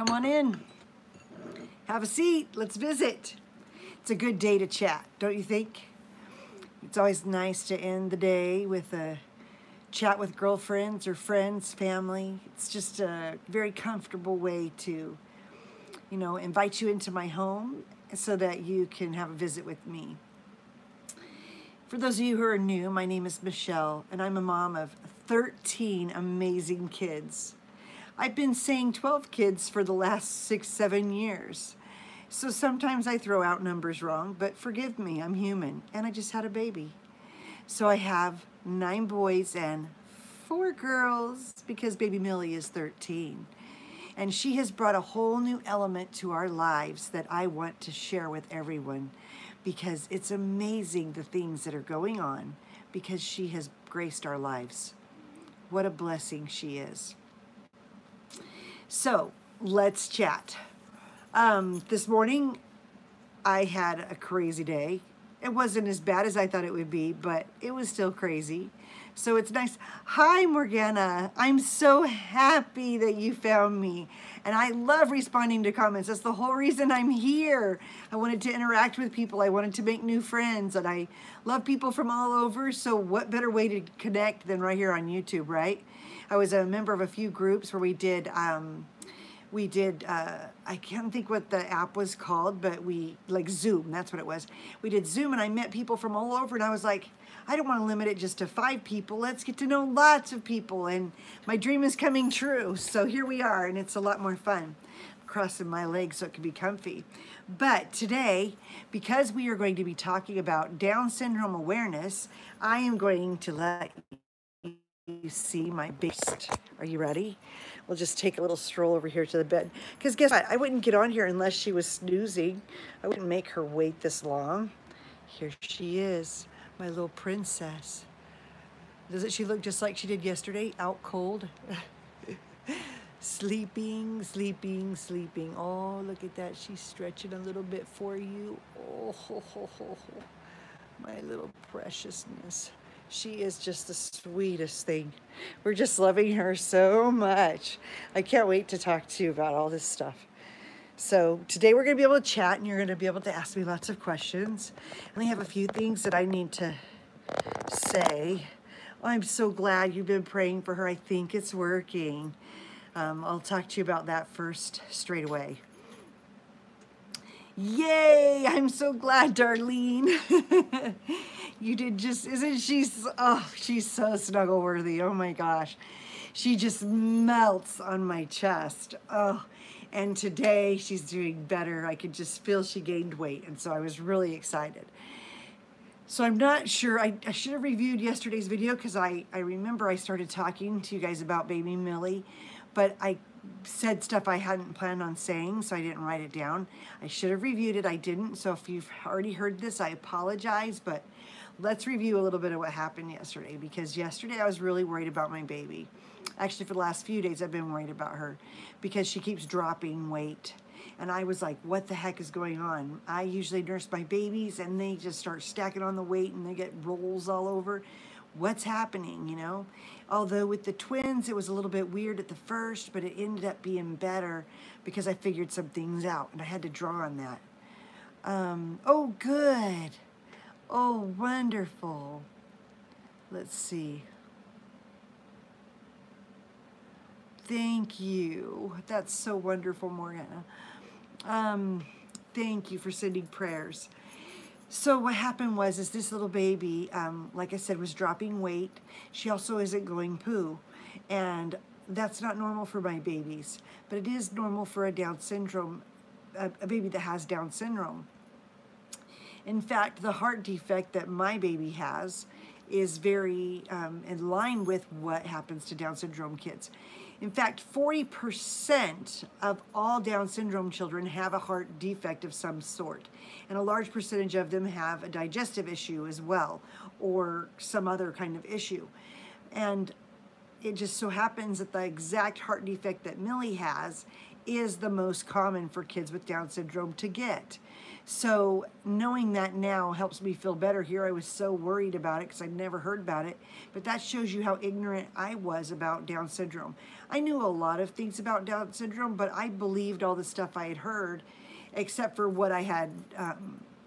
Come on in. Have a seat. Let's visit. It's a good day to chat, don't you think? It's always nice to end the day with a chat with girlfriends or friends, family. It's just a very comfortable way to, invite you into my home so that you can have a visit with me. For those of you who are new, my name is Michelle, and I'm a mom of 13 amazing kids. I've been saying 12 kids for the last 6-7 years. So sometimes I throw out numbers wrong, but forgive me, I'm human, and I just had a baby. So I have 9 boys and 4 girls because baby Millie is 13. And she has brought a whole new element to our lives that I want to share with everyone because it's amazing the things that are going on because she has graced our lives. What a blessing she is. So let's chat. This morning I had a crazy day. It wasn't as bad as I thought it would be, but it was still crazy. So it's nice. Hi, Morgana. I'm so happy that you found me. And I love responding to comments. That's the whole reason I'm here. I wanted to interact with people. I wanted to make new friends. And I love people from all over. So what better way to connect than right here on YouTube, right? I was a member of a few groups where we did I can't think what the app was called, but like Zoom, that's what it was. We did Zoom and I met people from all over and I was like, I don't want to limit it just to 5 people. Let's get to know lots of people and my dream is coming true. So here we are and it's a lot more fun. I'm crossing my legs so it can be comfy. But today, because we are going to be talking about Down syndrome awareness, I am going to let you see my beast. Are you ready? We'll just take a little stroll over here to the bed. Because guess what? I wouldn't get on here unless she was snoozing. I wouldn't make her wait this long. Here she is, my little princess. Doesn't she look just like she did yesterday? Out cold. Sleeping, sleeping, sleeping. Oh, look at that. She's stretching a little bit for you. Oh, ho, ho, ho, ho. My little preciousness. She is just the sweetest thing. We're just loving her so much. I can't wait to talk to you about all this stuff. So today we're going to be able to chat and you're going to be able to ask me lots of questions. I only have a few things that I need to say. I'm so glad you've been praying for her. I think it's working. I'll talk to you about that first straight away. Yay! I'm so glad, Darlene. You did just, isn't she? Oh, she's so snuggle worthy. Oh my gosh. She just melts on my chest. Oh, and today she's doing better. I could just feel she gained weight. And so I was really excited. So I'm not sure, I should have reviewed yesterday's video because I remember I started talking to you guys about baby Millie, but I said stuff I hadn't planned on saying, so I didn't write it down. I should have reviewed it. I didn't. So if you've already heard this, I apologize, but let's review a little bit of what happened yesterday because yesterday I was really worried about my baby. Actually, for the last few days, I've been worried about her because she keeps dropping weight. And I was like, what the heck is going on? I usually nurse my babies and they just start stacking on the weight and they get rolls all over. What's happening, you know? Although with the twins, it was a little bit weird at the first, but it ended up being better because I figured some things out and I had to draw on that. Oh, good. Oh, wonderful. Let's see. Thank you. That's so wonderful, Morgana. Thank you for sending prayers. So what happened was this little baby, like I said, was dropping weight. She also isn't going poo. And that's not normal for my babies. But it is normal for a Down syndrome, a baby that has Down syndrome. In fact, the heart defect that my baby has is very in line with what happens to Down syndrome kids. In fact, 40% of all Down syndrome children have a heart defect of some sort. And a large percentage of them have a digestive issue as well, or some other kind of issue. And it just so happens that the exact heart defect that Millie has is the most common for kids with Down syndrome to get. So knowing that now helps me feel better. Here I was so worried about it because I'd never heard about it. But that shows you how ignorant I was about Down syndrome. I knew a lot of things about Down syndrome, but I believed all the stuff I had heard, except for what I had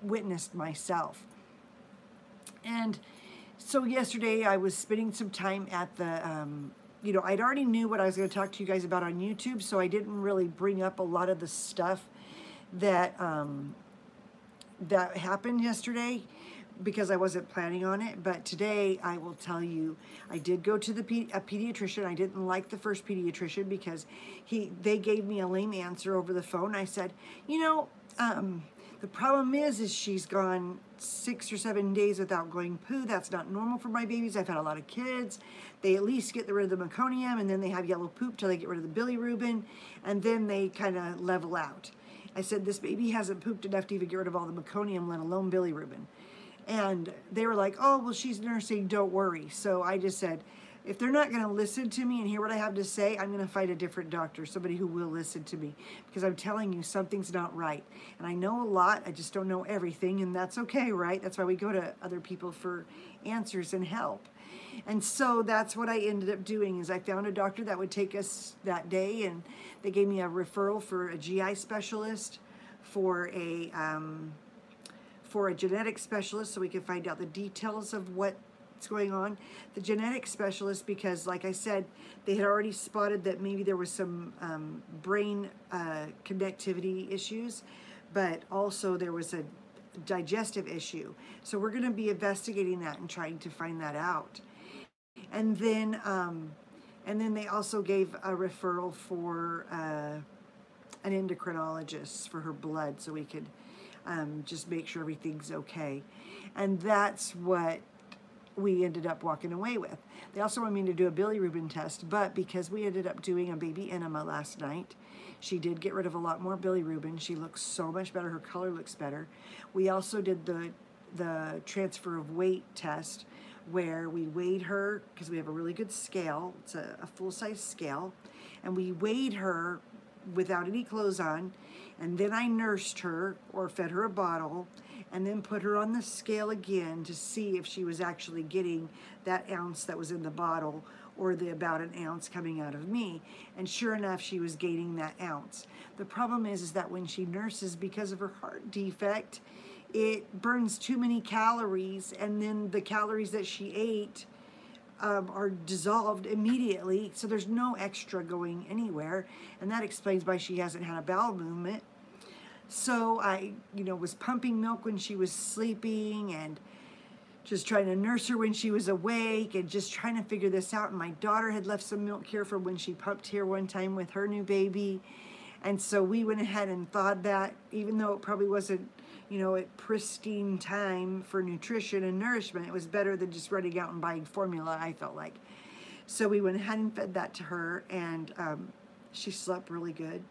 witnessed myself. And so yesterday I was spending some time at the, I'd already knew what I was going to talk to you guys about on YouTube, so I didn't really bring up a lot of the stuff that that happened yesterday because I wasn't planning on it. But today I will tell you, I did go to a pediatrician. I didn't like the first pediatrician because they gave me a lame answer over the phone. I said, the problem is she's gone 6 or 7 days without going poo. That's not normal for my babies. I've had a lot of kids. They at least get rid of the meconium, and then they have yellow poop till they get rid of the bilirubin, and then they kind of level out. I said, this baby hasn't pooped enough to even get rid of all the meconium, let alone bilirubin. And they were like, oh, well, she's nursing, don't worry. So I just said, if they're not going to listen to me and hear what I have to say, I'm going to find a different doctor, somebody who will listen to me. Because I'm telling you, something's not right. And I know a lot, I just don't know everything, and that's okay, right? That's why we go to other people for answers and help. And so that's what I ended up doing, is I found a doctor that would take us that day, and they gave me a referral for a GI specialist, for a genetic specialist, so we could find out the details of what's going on. The genetic specialist, because like I said, they had already spotted that maybe there was some brain connectivity issues, but also there was a digestive issue. So we're going to be investigating that and trying to find that out. And then they also gave a referral for an endocrinologist for her blood, so we could just make sure everything's okay. And that's what we ended up walking away with. They also wanted me to do a bilirubin test, but because we ended up doing a baby enema last night, she did get rid of a lot more bilirubin. She looks so much better. Her color looks better. We also did the transfer of weight test, where we weighed her, because we have a really good scale. It's a full-size scale. And we weighed her without any clothes on, and then I nursed her or fed her a bottle, and then put her on the scale again to see if she was actually getting that ounce that was in the bottle, or about an ounce coming out of me. And sure enough, she was gaining that ounce. The problem is that when she nurses, because of her heart defect, it burns too many calories, and then the calories that she ate are dissolved immediately, so there's no extra going anywhere, and that explains why she hasn't had a bowel movement. So I, was pumping milk when she was sleeping, and just trying to nurse her when she was awake, and just trying to figure this out. And my daughter had left some milk here from when she pumped here one time with her new baby, and so we went ahead and thawed that, even though it probably wasn't at pristine time for nutrition and nourishment. It was better than just running out and buying formula, I felt like. So we went ahead and fed that to her, and she slept really good,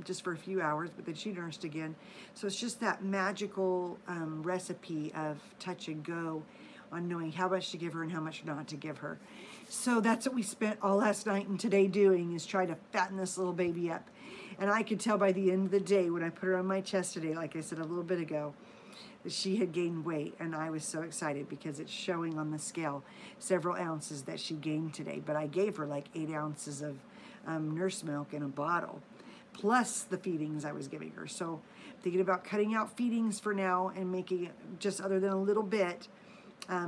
just for a few hours, but then she nursed again. So it's just that magical recipe of touch and go on knowing how much to give her and how much not to give her. So that's what we spent all last night and today doing, is trying to fatten this little baby up. And I could tell by the end of the day, when I put her on my chest today, like I said a little bit ago, that she had gained weight. And I was so excited because it's showing on the scale several ounces that she gained today. But I gave her like 8 ounces of nurse milk in a bottle, plus the feedings I was giving her. So thinking about cutting out feedings for now and making it just other than a little bit,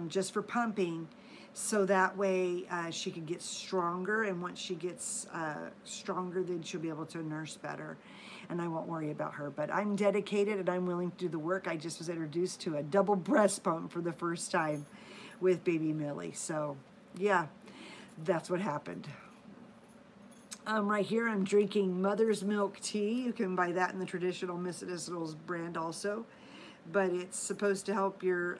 just for pumping, so that way she can get stronger, and once she gets stronger, then she'll be able to nurse better, and I won't worry about her. But I'm dedicated, and I'm willing to do the work. I just was introduced to a double breast pump for the first time with baby Millie. So yeah, that's what happened. Right here I'm drinking mother's milk tea. You can buy that in the traditional medicinals brand also, but it's supposed to help your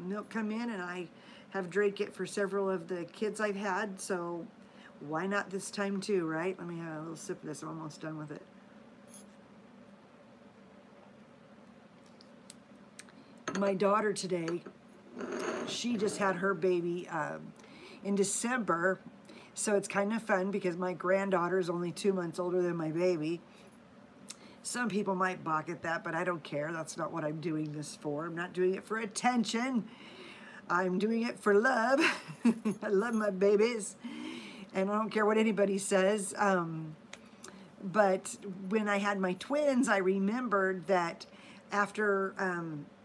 milk come in, and I have drank it for several of the kids I've had, so why not this time too, right? Let me have a little sip of this. I'm almost done with it. My daughter today, she just had her baby in December, so it's kind of fun because my granddaughter is only 2 months older than my baby. Some people might balk at that, but I don't care. That's not what I'm doing this for. I'm not doing it for attention. I'm doing it for love. I love my babies, and I don't care what anybody says. But when I had my twins, I remembered that after,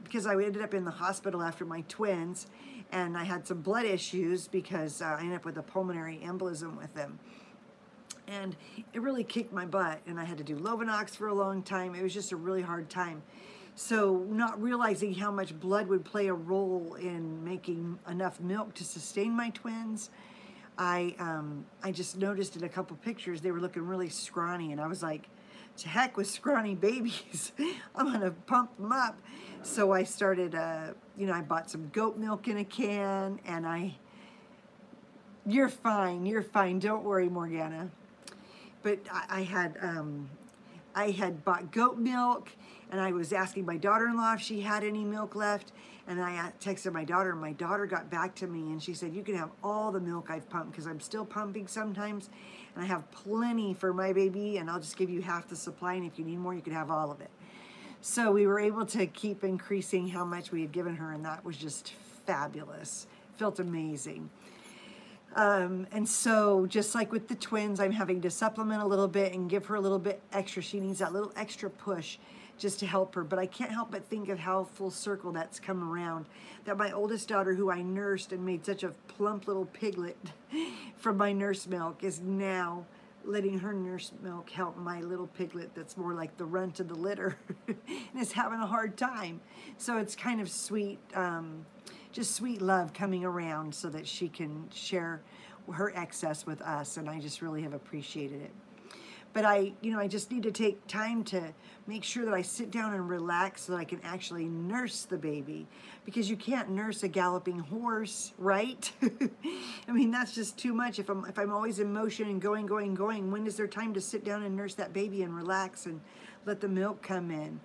because I ended up in the hospital after my twins, and I had some blood issues because I ended up with a pulmonary embolism with them. And it really kicked my butt, and I had to do Lovenox for a long time. It was just a really hard time. So not realizing how much blood would play a role in making enough milk to sustain my twins, I just noticed in a couple pictures they were looking really scrawny, and I was like, to heck with scrawny babies. I'm gonna pump them up. So I started, you know, I bought some goat milk in a can, and you're fine, don't worry, Morgana. But I had bought goat milk, and I was asking my daughter-in-law if she had any milk left, and I texted my daughter, and my daughter got back to me, and she said, you can have all the milk I've pumped, because I'm still pumping sometimes, and I have plenty for my baby, and I'll just give you half the supply, and if you need more, you can have all of it. So we were able to keep increasing how much we had given her, and that was just fabulous. Felt amazing. And so just like with the twins, I'm having to supplement a little bit and give her a little bit extra. She needs that little extra push just to help her. But I can't help but think of how full circle that's come around. That my oldest daughter, who I nursed and made such a plump little piglet from my nurse milk, is now letting her nurse milk help my little piglet that's more like the runt of the litter and is having a hard time. So it's kind of sweet, just sweet love coming around so that she can share her excess with us, and I just really have appreciated it. But I just need to take time to make sure that I sit down and relax so that I can actually nurse the baby, because you can't nurse a galloping horse, right? I mean, that's just too much. If I'm always in motion and going, when is there time to sit down and nurse that baby and relax and let the milk come in?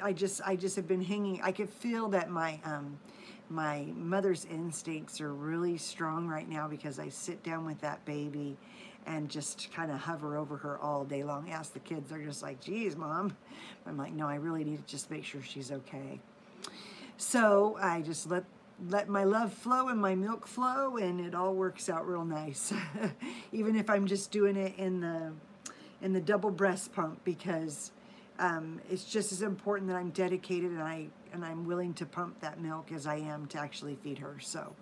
I just have been hanging. I could feel that my mother's instincts are really strong right now, because I sit down with that baby and just kind of hover over her all day long. Ask the kids, they're just like, geez, Mom. I'm like, no, I really need to just make sure she's okay. So I just let my love flow and my milk flow, and it all works out real nice. Even if I'm just doing it in the double breast pump, because it's just as important that I'm dedicated and I'm willing to pump that milk as I am to actually feed her. So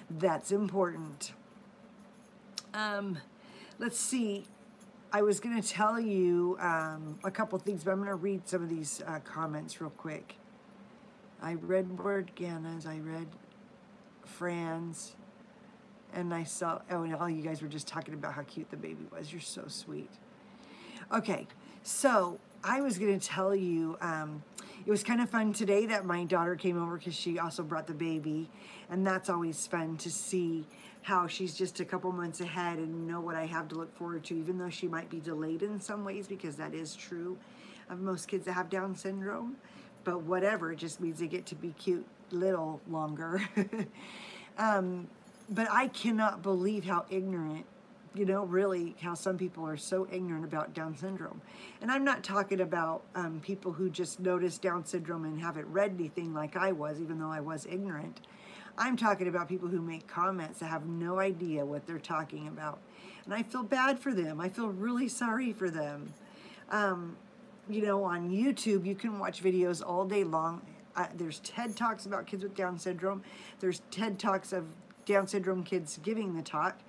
that's important. Let's see. I was going to tell you a couple things, but I'm going to read some of these comments real quick. I read Morgana's, I read Fran's, and I saw, oh, and all you guys were just talking about how cute the baby was. You're so sweet. Okay, so I was going to tell you, it was kind of fun today that my daughter came over, because she also brought the baby, and that's always fun to see how she's just a couple months ahead and know what I have to look forward to, even though she might be delayed in some ways, because that is true of most kids that have Down syndrome. But whatever, it just means they get to be cute little longer. But I cannot believe how ignorant, really how some people are so ignorant about Down syndrome. And I'm not talking about people who just notice Down syndrome and haven't read anything like I was, even though I was ignorant. I'm talking about people who make comments that have no idea what they're talking about. And I feel bad for them. I feel really sorry for them. On YouTube, you can watch videos all day long. There's TED Talks about kids with Down syndrome. There's TED Talks of Down syndrome kids giving the talk.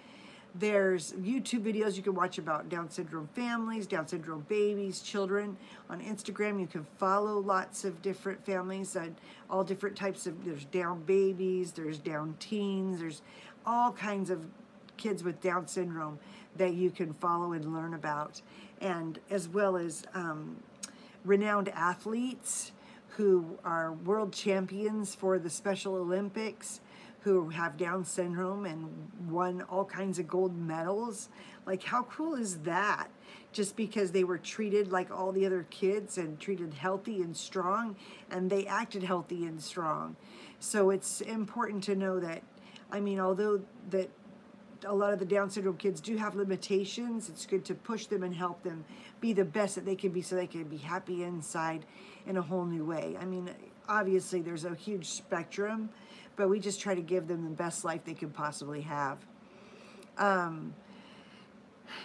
There's YouTube videos you can watch about Down syndrome families, Down syndrome babies, children. On Instagram, you can follow lots of different families, all different types of, there's Down babies, there's Down teens, there's all kinds of kids with Down syndrome that you can follow and learn about. And as well as renowned athletes who are world champions for the Special Olympics, who have Down syndrome and won all kinds of gold medals. Like, how cool is that? Just because they were treated like all the other kids and treated healthy and strong, and they acted healthy and strong. So it's important to know that, although that a lot of the Down syndrome kids do have limitations. It's good to push them and help them be the best that they can be so they can be happy inside in a whole new way. I mean, obviously there's a huge spectrum, but we just try to give them the best life they could possibly have.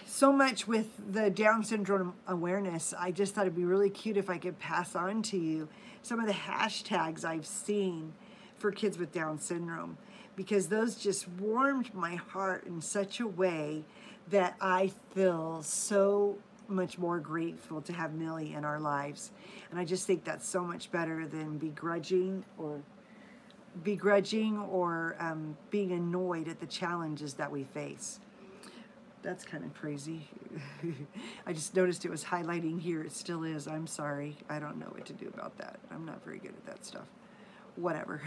So much with the Down syndrome awareness, I just thought it'd be really cute if I could pass on to you some of the hashtags I've seen for kids with Down syndrome, because those just warmed my heart in such a way that I feel so much more grateful to have Millie in our lives. And I just think that's so much better than begrudging or being annoyed at the challenges that we face. That's kind of crazy. I just noticed it was highlighting here. It still is. I'm sorry. I don't know what to do about that. I'm not very good at that stuff. Whatever.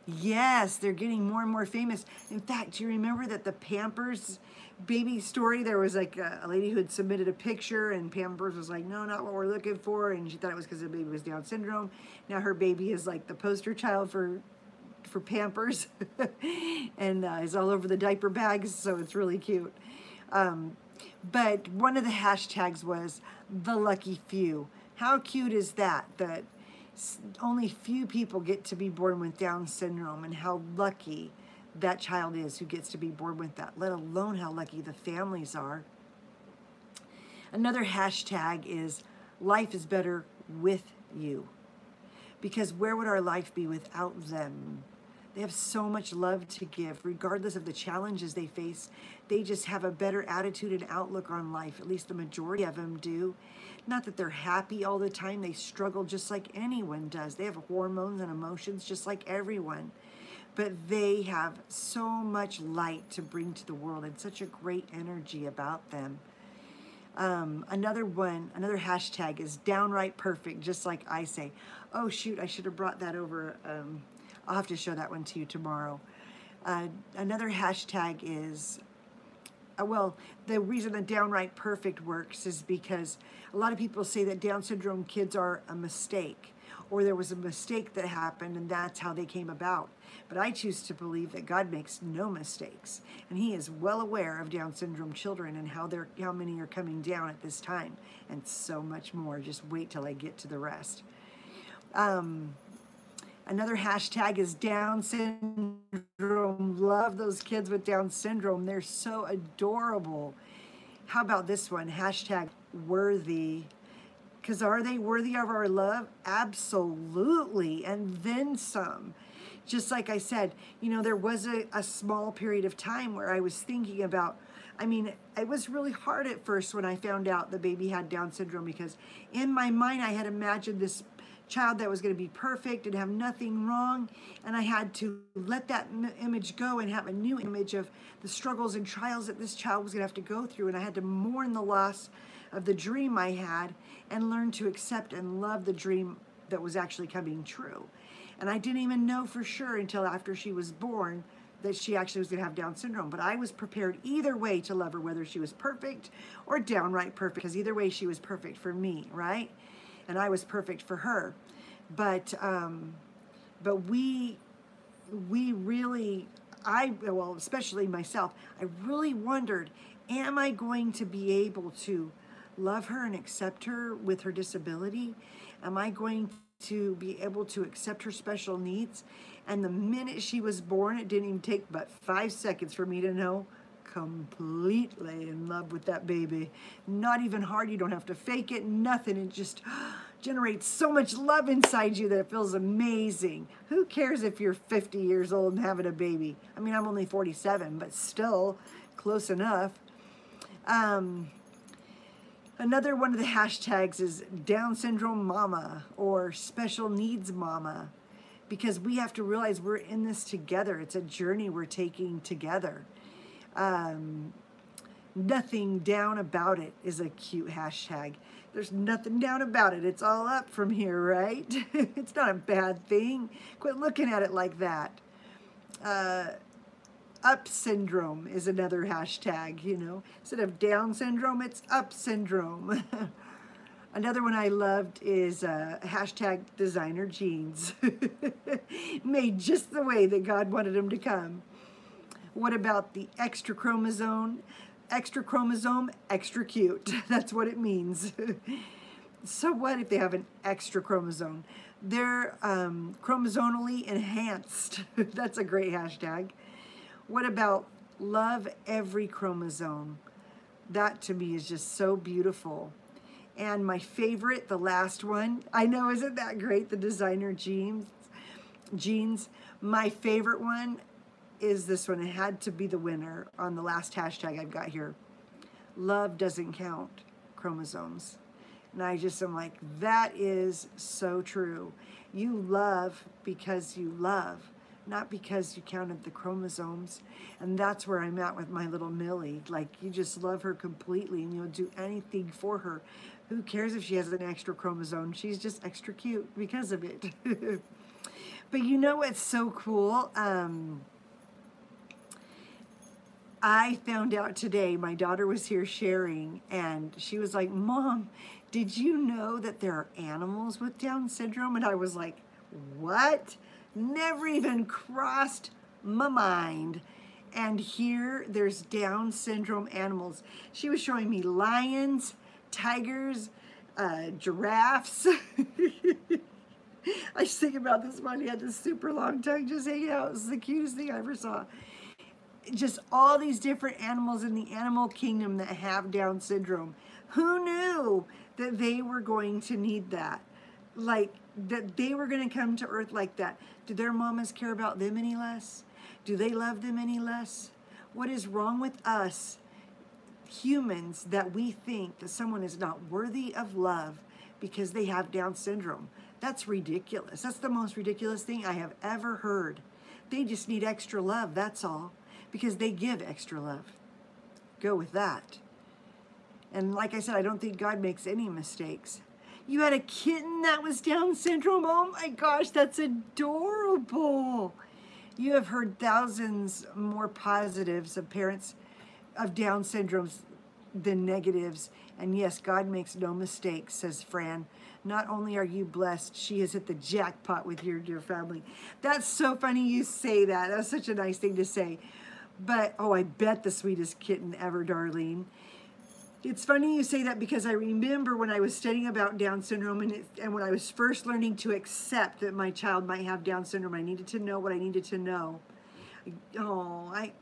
Yes, they're getting more and more famous. In fact, do you remember that the Pampers baby story? There was like a lady who had submitted a picture, and Pampers was like, no, not what we're looking for. And she thought it was because the baby was Down syndrome. Now her baby is like the poster child for Pampers and is all over the diaper bags, so it's really cute. But one of the hashtags was the lucky few. How cute is that? That only few people get to be born with Down syndrome, and how lucky that child is who gets to be born with that, let alone how lucky the families are. Another hashtag is life is better with you, because where would our life be without them? They have so much love to give, regardless of the challenges they face. They just have a better attitude and outlook on life. At least the majority of them do. Not that they're happy all the time. They struggle just like anyone does. They have hormones and emotions just like everyone. But they have so much light to bring to the world and such a great energy about them. Another hashtag is downright perfect, just like I say. Oh, shoot, I should have brought that over. I'll have to show that one to you tomorrow. Another hashtag is, well, the reason that downright perfect works is because a lot of people say that Down syndrome kids are a mistake, or there was a mistake that happened and that's how they came about. But I choose to believe that God makes no mistakes, and He is well aware of Down syndrome children and how many are coming down at this time, and so much more. Just wait till I get to the rest. Another hashtag is Down syndrome. Love those kids with Down syndrome. They're so adorable. How about this one? Hashtag worthy. Because are they worthy of our love? Absolutely. And then some. Just like I said, you know, there was a small period of time where I was thinking about, I mean, it was really hard at first when I found out the baby had Down syndrome, because in my mind I had imagined this child that was going to be perfect and have nothing wrong, and I had to let that image go and have a new image of the struggles and trials that this child was going to have to go through, and I had to mourn the loss of the dream I had and learn to accept and love the dream that was actually coming true. And I didn't even know for sure until after she was born that she actually was going to have Down syndrome, but I was prepared either way to love her, whether she was perfect or downright perfect, because either way she was perfect for me, right? And I was perfect for her. But we really, well, especially myself, I really wondered, am I going to be able to love her and accept her with her disability? Am I going to be able to accept her special needs? And the minute she was born, it didn't even take but 5 seconds for me to know, completely in love with that baby. Not even hard. You don't have to fake it, nothing. It just generates so much love inside you that it feels amazing. Who cares if you're 50 years old and having a baby? I mean, I'm only 47, but still close enough. Another one of the hashtags is Down syndrome mama or special needs mama, because we have to realize we're in this together. It's a journey we're taking together. Nothing down about it is a cute hashtag. There's nothing down about it. It's all up from here, right? It's not a bad thing. Quit looking at it like that. Up syndrome is another hashtag, you know. Instead of Down syndrome, it's up syndrome. Another one I loved is hashtag designer jeans. Made just the way that God wanted them to come. What about the extra chromosome? Extra chromosome, extra cute. That's what it means. So what if they have an extra chromosome? They're chromosomally enhanced. That's a great hashtag. What about love every chromosome? That to me is just so beautiful. And my favorite, the last one, I know, isn't that great? The designer jeans. My favorite one is this one. It had to be the winner on the last hashtag I've got here. Love doesn't count chromosomes. And I just am like, that is so true. You love because you love, not because you counted the chromosomes. And that's where I'm at with my little Millie. Like, you just love her completely and you'll do anything for her. Who cares if she has an extra chromosome? She's just extra cute because of it. But you know what's so cool? I found out today, my daughter was here sharing, and she was like, Mom, did you know that there are animals with Down syndrome? And I was like, what? Never even crossed my mind. And here there's Down syndrome animals. She was showing me lions, tigers, giraffes. I just think about this one. He had this super long tongue just hanging out. It was the cutest thing I ever saw. Just all these different animals in the animal kingdom that have Down syndrome. Who knew that they were going to need that? Like, that they were going to come to earth like that. Do their mamas care about them any less? Do they love them any less? What is wrong with us humans that we think that someone is not worthy of love because they have Down syndrome? That's ridiculous. That's the most ridiculous thing I have ever heard. They just need extra love, that's all. Because they give extra love. Go with that. And like I said, I don't think God makes any mistakes. You had a kitten that was Down syndrome? Oh my gosh, that's adorable. You have heard thousands more positives of parents of Down syndromes than negatives. And yes, God makes no mistakes, says Fran. Not only are you blessed, she has hit the jackpot with your dear family. That's so funny you say that. That's such a nice thing to say. But, oh, I bet the sweetest kitten ever, Darlene. It's funny you say that because I remember when I was studying about Down syndrome and when I was first learning to accept that my child might have Down syndrome, I needed to know what I needed to know.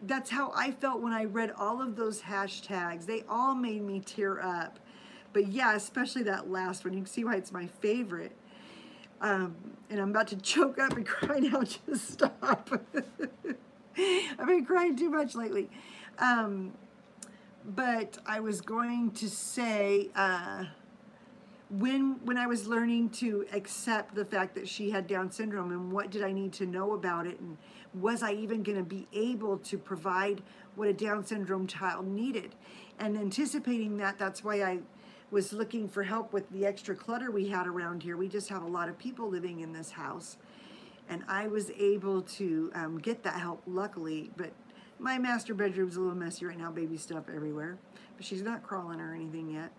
That's how I felt when I read all of those hashtags. They all made me tear up. But yeah, especially that last one. You can see why it's my favorite. And I'm about to choke up and cry now. Just stop. I've been crying too much lately. But I was going to say, when I was learning to accept the fact that she had Down syndrome and what did I need to know about it, and was I even going to be able to provide what a Down syndrome child needed, and anticipating that, that's why I was looking for help with the extra clutter we had around here. We just have a lot of people living in this house. And I was able to get that help, luckily. But my master bedroom's a little messy right now, baby stuff everywhere. But she's not crawling or anything yet.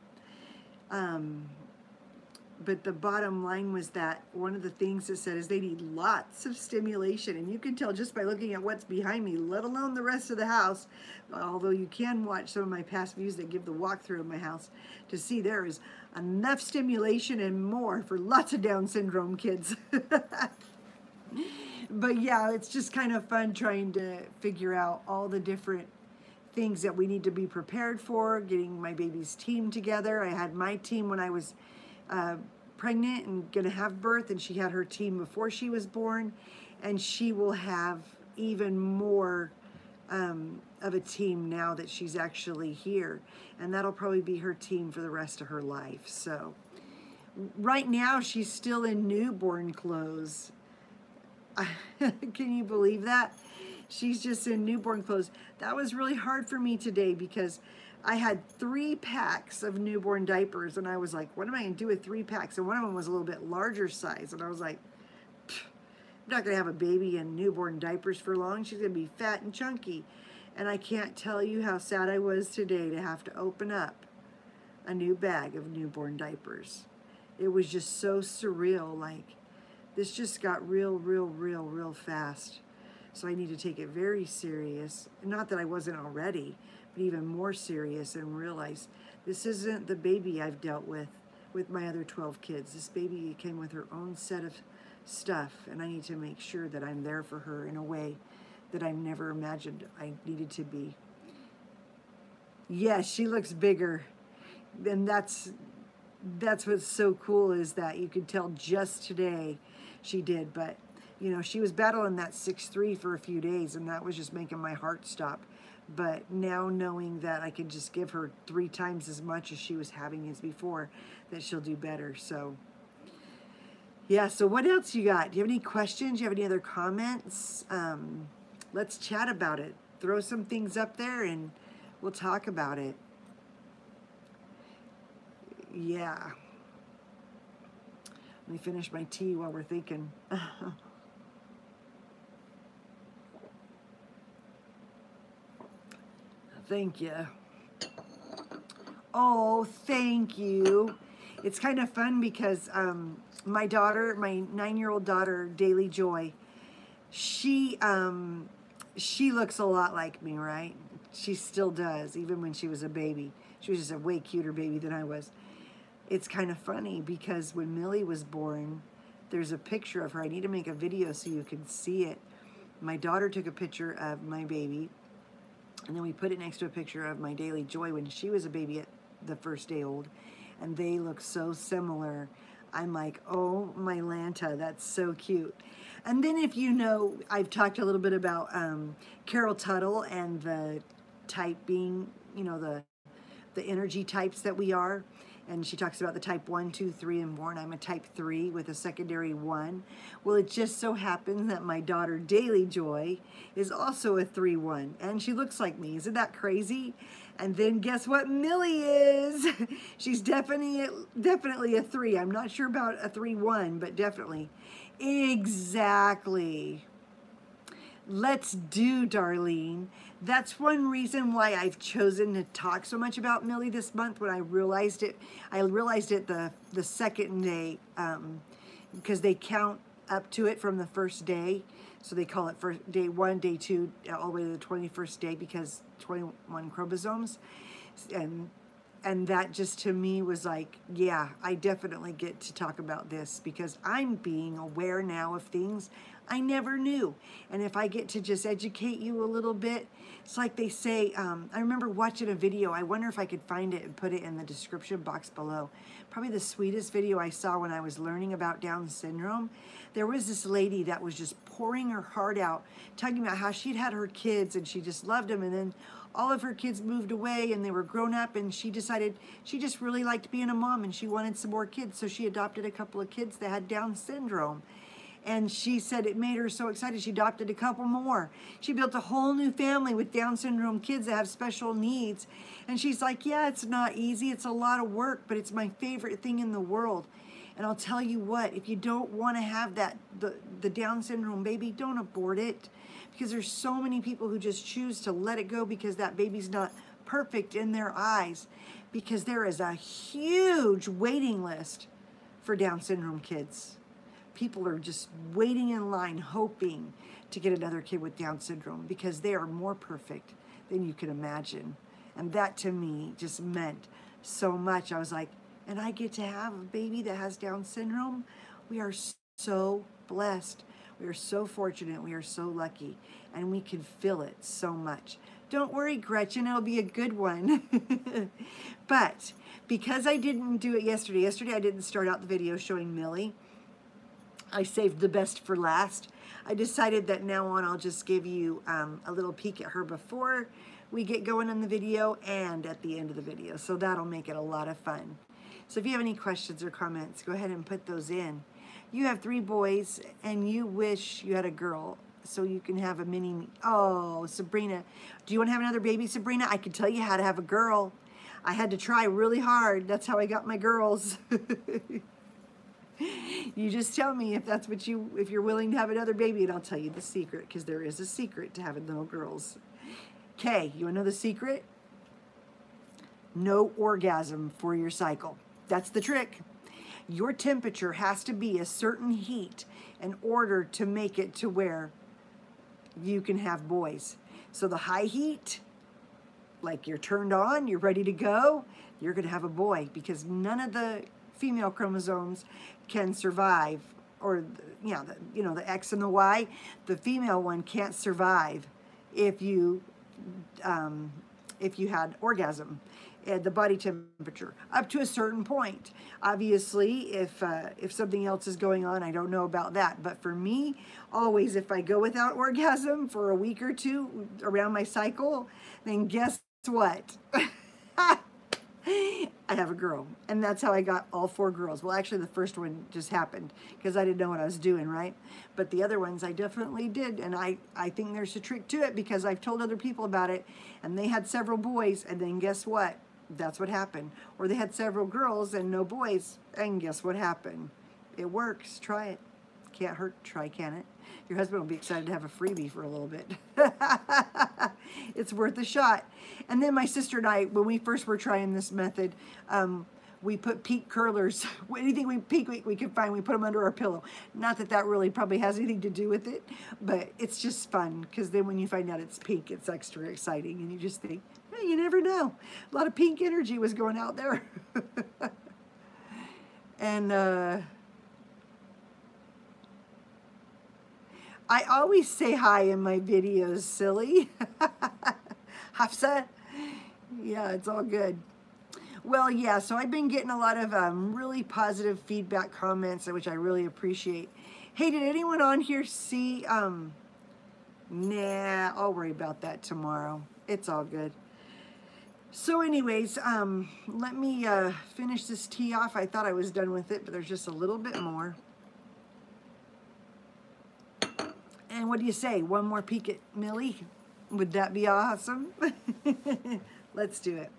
But the bottom line was that one of the things it said is they need lots of stimulation. And you can tell just by looking at what's behind me, let alone the rest of the house. Although you can watch some of my past views that give the walkthrough of my house to see there is enough stimulation and more for lots of Down syndrome kids. But yeah, it's just kind of fun trying to figure out all the different things that we need to be prepared for, getting my baby's team together. I had my team when I was pregnant and going to have birth, and she had her team before she was born, and she will have even more of a team now that she's actually here, and that'll probably be her team for the rest of her life. So right now she's still in newborn clothes. Can you believe that? She's just in newborn clothes. That was really hard for me today because I had 3 packs of newborn diapers, and I was like, what am I going to do with 3 packs? And one of them was a little bit larger size, and I was like, I'm not going to have a baby in newborn diapers for long. She's going to be fat and chunky. And I can't tell you how sad I was today to have to open up a new bag of newborn diapers. It was just so surreal, like, this just got real fast. So I need to take it very serious. Not that I wasn't already, but even more serious, and realize this isn't the baby I've dealt with my other 12 kids. This baby came with her own set of stuff, and I need to make sure that I'm there for her in a way that I never imagined I needed to be. Yes, she looks bigger. And that's what's so cool, is that you could tell just today she did. But, you know, she was battling that 6'3" for a few days, and that was just making my heart stop. But now knowing that I can just give her 3 times as much as she was having as before, that she'll do better. So, yeah, so what else you got? Do you have any questions? Do you have any other comments? Let's chat about it. Throw some things up there and we'll talk about it. Yeah. Let me finish my tea while we're thinking. Thank you. Oh, thank you. It's kind of fun because my daughter, my 9-year-old daughter, Daily Joy, she looks a lot like me, right? She still does, even when she was a baby. She was just a way cuter baby than I was. It's kind of funny because when Millie was born, there's a picture of her. I need to make a video so you can see it. My daughter took a picture of my baby, and then we put it next to a picture of my Daily Joy when she was a baby at the first day old, and they look so similar. I'm like, oh my Lanta, that's so cute. And then if you know, I've talked a little bit about Carol Tuttle and the type being, you know, the energy types that we are. And she talks about the type 1, 2, 3, and 4, and I'm a type 3 with a secondary 1. Well, it just so happens that my daughter, Daily Joy, is also a 3-1, and she looks like me. Isn't that crazy? And then guess what Millie is? She's definitely a 3. I'm not sure about a 3-1, but definitely. Exactly. Let's do, Darlene. That's one reason why I've chosen to talk so much about Millie this month. When I realized it the second day, because they count up to it from the first day. So they call it first day 1, day 2, all the way to the 21st day, because 21 chromosomes. And that just to me was like, yeah, I definitely get to talk about this because I'm being aware now of things I never knew. And if I get to just educate you a little bit, it's like they say, I remember watching a video. I wonder if I could find it and put it in the description box below. Probably the sweetest video I saw when I was learning about Down syndrome. There was this lady that was just pouring her heart out, talking about how she'd had her kids and she just loved them. And then all of her kids moved away and they were grown up, and she decided she just really liked being a mom and she wanted some more kids. So she adopted a couple of kids that had Down syndrome. And she said it made her so excited she adopted a couple more. She built a whole new family with Down syndrome kids that have special needs. And she's like, yeah, it's not easy. It's a lot of work, but it's my favorite thing in the world. And I'll tell you what, if you don't want to have that, the Down syndrome baby, don't abort it. Because there's so many people who just choose to let it go because that baby's not perfect in their eyes. Because there is a huge waiting list for Down syndrome kids. People are just waiting in line, hoping to get another kid with Down syndrome because they are more perfect than you can imagine. And that to me just meant so much. I was like, and I get to have a baby that has Down syndrome? We are so blessed. We are so fortunate. We are so lucky. And we can feel it so much. Don't worry, Gretchen, it'll be a good one. But because I didn't do it yesterday I didn't start out the video showing Millie. I saved the best for last. I decided that now on I'll just give you a little peek at her before we get going in the video and at the end of the video. So that'll make it a lot of fun. So if you have any questions or comments, go ahead and put those in. You have 3 boys and you wish you had a girl so you can have a mini me. Oh, Sabrina, do you want to have another baby, Sabrina? I can tell you how to have a girl. I had to try really hard. That's how I got my girls. You just tell me if that's what if you're willing to have another baby, and I'll tell you the secret, because there is a secret to having little girls. Okay, you want to know the secret? No orgasm for your cycle. That's the trick. Your temperature has to be a certain heat in order to make it to where you can have boys. So the high heat, like you're turned on, you're ready to go, you're going to have a boy, because none of the female chromosomes can survive, or yeah, the X and the Y. The female one can't survive if you had orgasm at the body temperature up to a certain point. Obviously, if something else is going on, I don't know about that. But for me, always, if I go without orgasm for a week or two around my cycle, then guess what? I have a girl. And that's how I got all 4 girls. Well, actually, the first one just happened because I didn't know what I was doing, right? But the other ones I definitely did. And I think there's a trick to it, because I've told other people about it, and they had several boys, and then guess what? That's what happened. Or they had several girls and no boys, and guess what happened? It works. Try it. Can't hurt to try, can it? Your husband will be excited to have a freebie for a little bit. It's worth a shot. And then my sister and I, when we first were trying this method, we put pink curlers, anything we could find, we put them under our pillow. Not that that really probably has anything to do with it, but it's just fun, because then when you find out it's pink, it's extra exciting, and you just think, hey, you never know. A lot of pink energy was going out there. And I always say hi in my videos, silly. Hafsa? Yeah, it's all good. Well, yeah, so I've been getting a lot of really positive feedback comments, which I really appreciate. Hey, did anyone on here see, nah, I'll worry about that tomorrow. It's all good. So anyways, let me finish this tea off. I thought I was done with it, but there's just a little bit more. And what do you say? One more peek at Millie? Would that be awesome? Let's do it.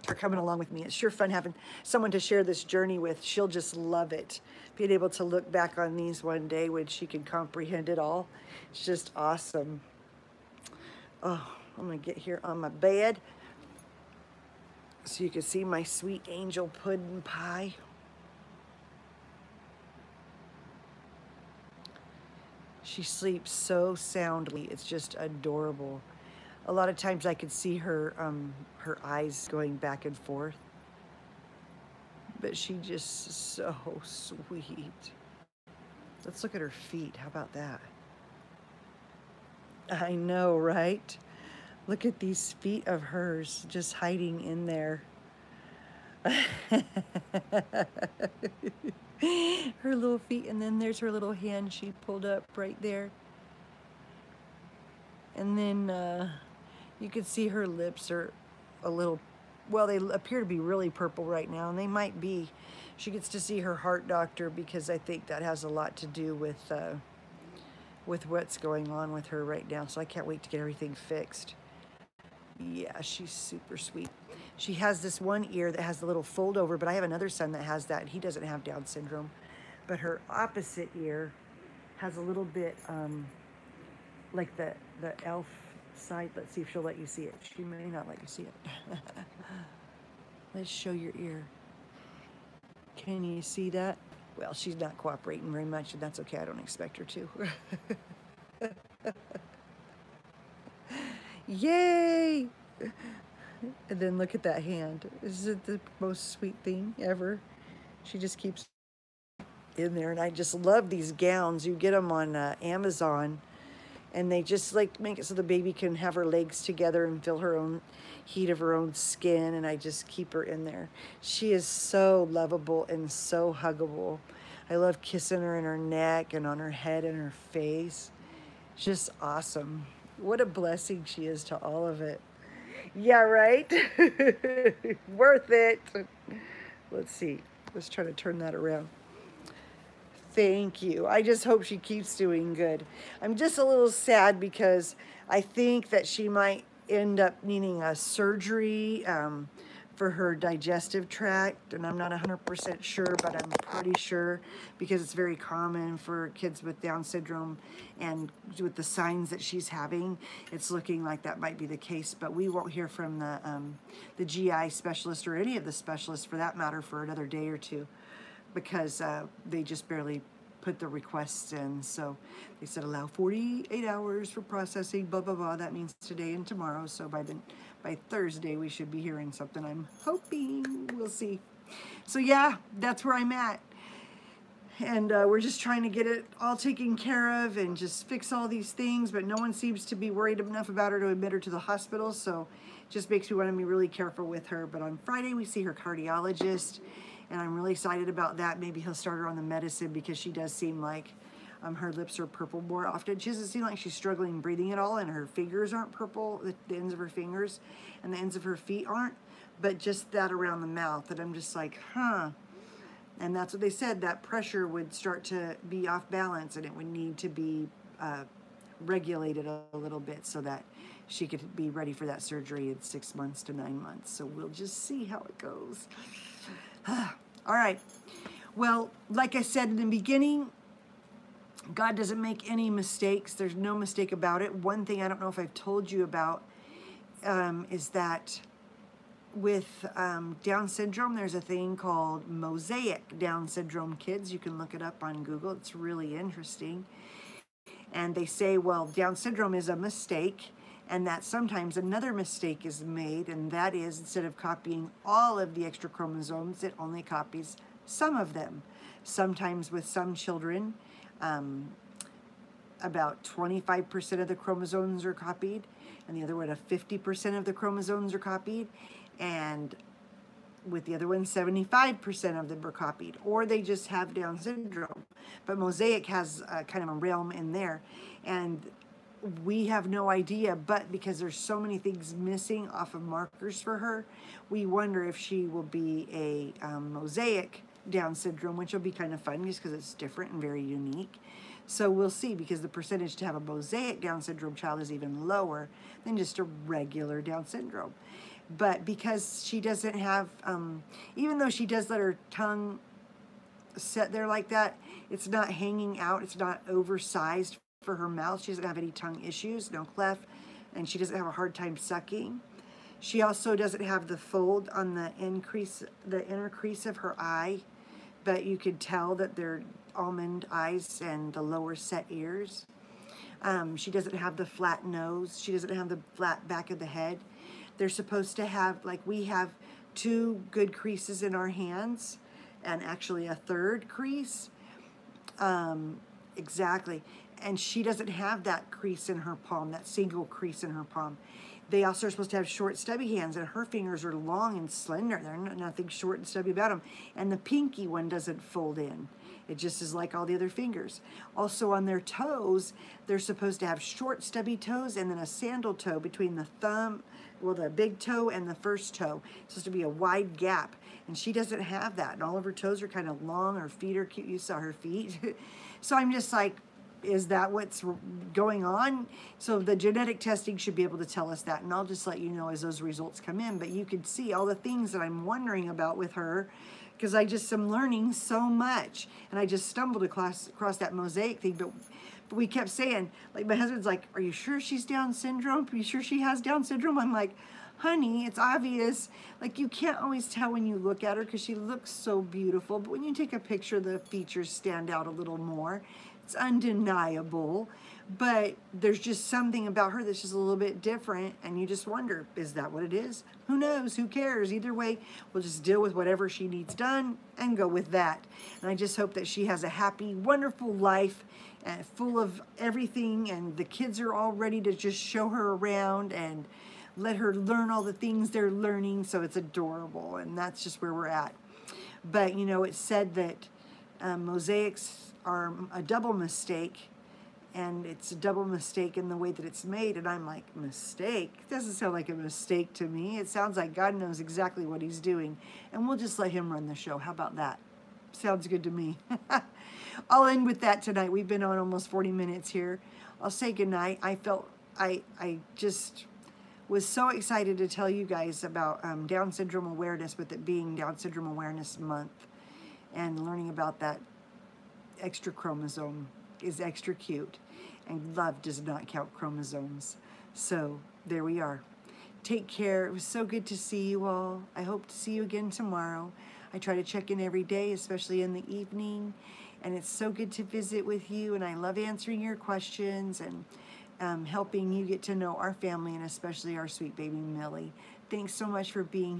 For coming along with me. It's sure fun having someone to share this journey with. She'll just love it. Being able to look back on these one day when she can comprehend it all. It's just awesome. Oh, I'm going to get here on my bed so you can see my sweet angel pudding pie. She sleeps so soundly. It's just adorable. A lot of times I could see her her eyes going back and forth. But she just is so sweet. Let's look at her feet. How about that? I know, right? Look at these feet of hers just hiding in there. Her little feet, and then there's her little hand she pulled up right there. And then you can see her lips are a little, well, they appear to be really purple right now, and they might be. She gets to see her heart doctor, because I think that has a lot to do with what's going on with her right now. So I can't wait to get everything fixed. Yeah, she's super sweet. She has this one ear that has the little fold over, but I have another son that has that, and he doesn't have Down syndrome. But her opposite ear has a little bit like the elf side. Let's see if she'll let you see it. She may not let you see it. Let's show your ear. Can you see that? Well, she's not cooperating very much, and that's okay. I don't expect her to. Yay! And then look at that hand. Is it the most sweet thing ever? She just keeps in there, and I just love these gowns. You get them on Amazon, and they just like make it so the baby can have her legs together and feel her own heat of her own skin, and I just keep her in there. She is so lovable and so huggable. I love kissing her in her neck and on her head and her face. Just awesome. What a blessing she is to all of it. Yeah, right? Worth it. Let's see. Let's try to turn that around. Thank you. I just hope she keeps doing good. I'm just a little sad because I think that she might end up needing a surgery for her digestive tract, and I'm not 100% sure, but I'm pretty sure, because it's very common for kids with Down syndrome, and with the signs that she's having, it's looking like that might be the case. But we won't hear from the GI specialist, or any of the specialists for that matter, for another day or two, because they just barely put the requests in. So they said allow 48 hours for processing, blah, blah, blah. That means today and tomorrow. So by Thursday, we should be hearing something. I'm hoping. We'll see. So yeah, that's where I'm at. And we're just trying to get it all taken care of and just fix all these things, but no one seems to be worried enough about her to admit her to the hospital, so it just makes me want to be really careful with her. But on Friday, we see her cardiologist, and I'm really excited about that. Maybe he'll start her on the medicine, because she does seem like her lips are purple more often. She doesn't seem like she's struggling breathing at all, and her fingers aren't purple, the ends of her fingers, and the ends of her feet aren't, but just that around the mouth, that I'm just like, huh. And that's what they said, that pressure would start to be off balance, and it would need to be regulated a little bit so that she could be ready for that surgery in 6 months to 9 months. So we'll just see how it goes. All right. Well, like I said in the beginning, God doesn't make any mistakes. There's no mistake about it. One thing I don't know if I've told you about is that with Down syndrome, there's a thing called mosaic Down syndrome kids. You can look it up on Google. It's really interesting. And they say, well, Down syndrome is a mistake, and that sometimes another mistake is made, and that is, instead of copying all of the extra chromosomes, it only copies some of them. Sometimes with some children, about 25% of the chromosomes are copied, and the other one, 50% of the chromosomes are copied, and with the other one, 75% of them are copied, or they just have Down syndrome. But mosaic has kind of a realm in there, and we have no idea, but because there's so many things missing off of markers for her, we wonder if she will be a mosaic Down syndrome, which will be kind of fun just because it's different and very unique. So we'll see, because the percentage to have a mosaic Down syndrome child is even lower than just a regular Down syndrome. But because she doesn't have, even though she does let her tongue set there like that, it's not hanging out, it's not oversized for her mouth. She doesn't have any tongue issues, no cleft, and she doesn't have a hard time sucking. She also doesn't have the fold on the inner crease of her eye, but you could tell that they're almond eyes and the lower set ears. She doesn't have the flat nose. She doesn't have the flat back of the head. They're supposed to have, like we have, 2 good creases in our hands, and actually a third crease. Exactly. And she doesn't have that crease in her palm, that single crease in her palm. They also are supposed to have short, stubby hands, and her fingers are long and slender. There's nothing short and stubby about them. And the pinky one doesn't fold in. It just is like all the other fingers. Also on their toes, they're supposed to have short, stubby toes, and then a sandal toe between the thumb, well, the big toe and the first toe. It's supposed to be a wide gap. And she doesn't have that. And all of her toes are kind of long. Her feet are cute. You saw her feet. So I'm just like, is that what's going on? So the genetic testing should be able to tell us that, and I'll just let you know as those results come in. But you can see all the things that I'm wondering about with her, because I just am learning so much, and I just stumbled across that mosaic thing. But we kept saying, like, my husband's like, are you sure she's Down syndrome? Are you sure she has Down syndrome? I'm like, honey, it's obvious. Like, you can't always tell when you look at her because she looks so beautiful, but when you take a picture, the features stand out a little more. It's undeniable, but there's just something about her that's just a little bit different, and you just wonder, is that what it is? Who knows? Who cares? Either way, we'll just deal with whatever she needs done and go with that. And I just hope that she has a happy, wonderful life, full of everything, and the kids are all ready to just show her around and let her learn all the things they're learning, so it's adorable, and that's just where we're at. But, you know, it's said that mosaics are a double mistake, and it's a double mistake in the way that it's made, and I'm like, mistake? It doesn't sound like a mistake to me. It sounds like God knows exactly what he's doing, and we'll just let him run the show. How about that? Sounds good to me. I'll end with that tonight. We've been on almost 40 minutes here. I'll say goodnight. I just was so excited to tell you guys about Down Syndrome Awareness, with it being Down Syndrome Awareness Month, and learning about that extra chromosome is extra cute, and love does not count chromosomes. So there we are. Take care. It was so good to see you all. I hope to see you again tomorrow. I try to check in every day, especially in the evening, And it's so good to visit with you, and I love answering your questions and helping you get to know our family, and especially our sweet baby Millie. Thanks so much for being